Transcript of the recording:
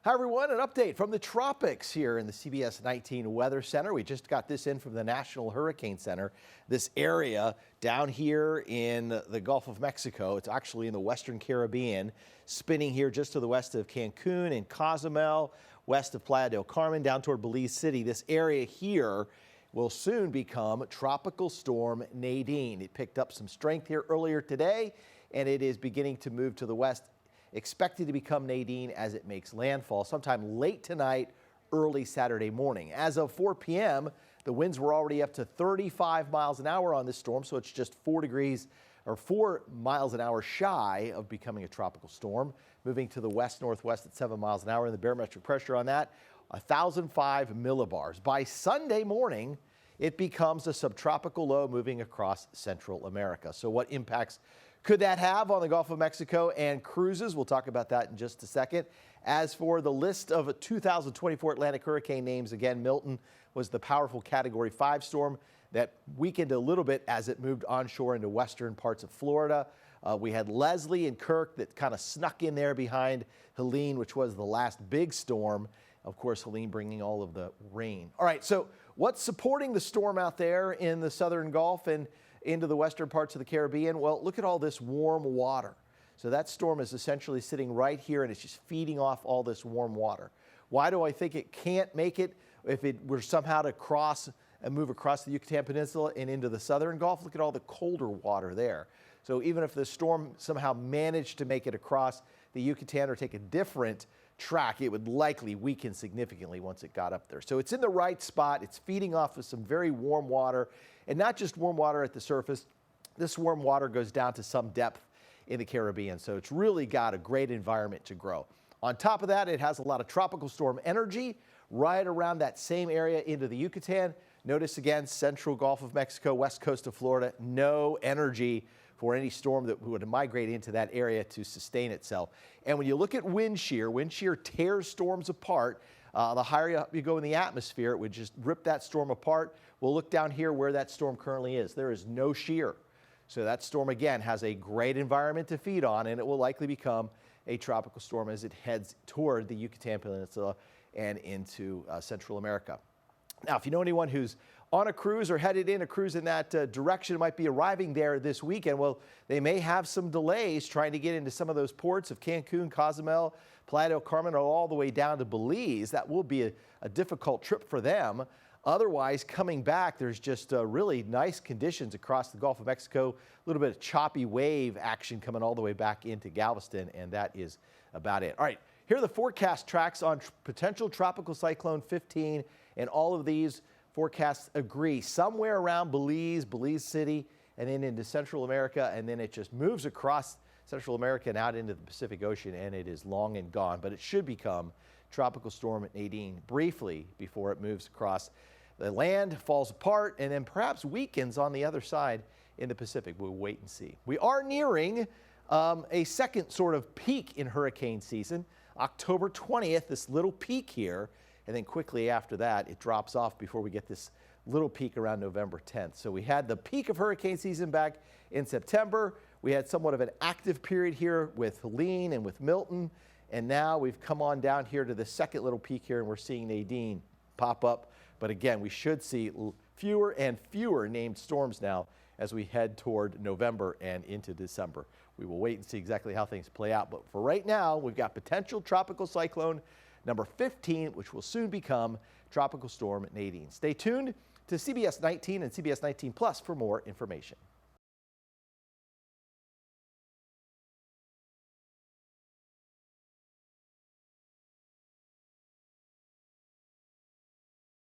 Hi everyone, an update from the tropics here in the CBS19 Weather Center. We just got this in from the National Hurricane Center. This area down here in the Gulf of Mexico, it's actually in the Western Caribbean, spinning here just to the west of Cancun and Cozumel, west of Playa del Carmen, down toward Belize City. This area here will soon become Tropical Storm Nadine. It picked up some strength here earlier today, and it is beginning to move to the west, expected to become Nadine as it makes landfall sometime late tonight, early Saturday morning. As of 4 p.m., the winds were already up to 35 miles an hour on this storm, so it's just 4 miles an hour shy of becoming a tropical storm, moving to the west-northwest at 7 miles an hour, and the barometric pressure on that, 1,005 millibars. By Sunday morning, it becomes a subtropical low moving across Central America. So what impacts could that have on the Gulf of Mexico and cruises? We'll talk about that in just a second. As for the list of 2024 Atlantic hurricane names, again, Milton was the powerful Category 5 storm that weakened a little bit as it moved onshore into western parts of Florida. We had Leslie and Kirk that kind of snuck in there behind Helene, which was the last big storm. Of course, Helene bringing all of the rain. All right, so what's supporting the storm out there in the southern Gulf and into the western parts of the Caribbean? Well, look at all this warm water. So that storm is essentially sitting right here, and it's just feeding off all this warm water. Why do I think it can't make it if it were somehow to cross and move across the Yucatan Peninsula and into the southern Gulf? Look at all the colder water there. So even if the storm somehow managed to make it across the Yucatan or take a different track, it would likely weaken significantly once it got up there. So it's in the right spot. It's feeding off of some very warm water, and not just warm water at the surface. This warm water goes down to some depth in the Caribbean, so it's really got a great environment to grow. On top of that, it has a lot of tropical storm energy right around that same area into the Yucatan. Notice again, central Gulf of Mexico, west coast of Florida, no energy for any storm that would migrate into that area to sustain itself. And when you look at wind shear tears storms apart. The higher up you go in the atmosphere, it would just rip that storm apart. We'll look down here where that storm currently is. There is no shear. So that storm, again, has a great environment to feed on, and it will likely become a tropical storm as it heads toward the Yucatan Peninsula and into Central America. Now, if you know anyone who's on a cruise or headed in a cruise in that direction, might be arriving there this weekend, well, they may have some delays trying to get into some of those ports of Cancun, Cozumel, Playa del Carmen, or all the way down to Belize. That will be a difficult trip for them. Otherwise, coming back, there's just really nice conditions across the Gulf of Mexico. A little bit of choppy wave action coming all the way back into Galveston, and that is about it. All right, here are the forecast tracks on potential tropical cyclone 15, and all of these forecasts agree somewhere around Belize City, and then into Central America, and then it just moves across Central America and out into the Pacific Ocean, and it is long and gone. But it should become Tropical Storm Nadine briefly before it moves across the land, falls apart, and then perhaps weakens on the other side in the Pacific. We'll wait and see. We are nearing a second sort of peak in hurricane season. October 20th, this little peak here, and then quickly after that, it drops off before we get this little peak around November 10th. So we had the peak of hurricane season back in September. We had somewhat of an active period here with Helene and with Milton. And now we've come on down here to the second little peak here, and we're seeing Nadine pop up. But again, we should see fewer and fewer named storms now as we head toward November and into December. We will wait and see exactly how things play out. But for right now, we've got potential tropical cyclone number 15, which will soon become Tropical Storm Nadine. Stay tuned to CBS 19 and CBS 19 Plus for more information.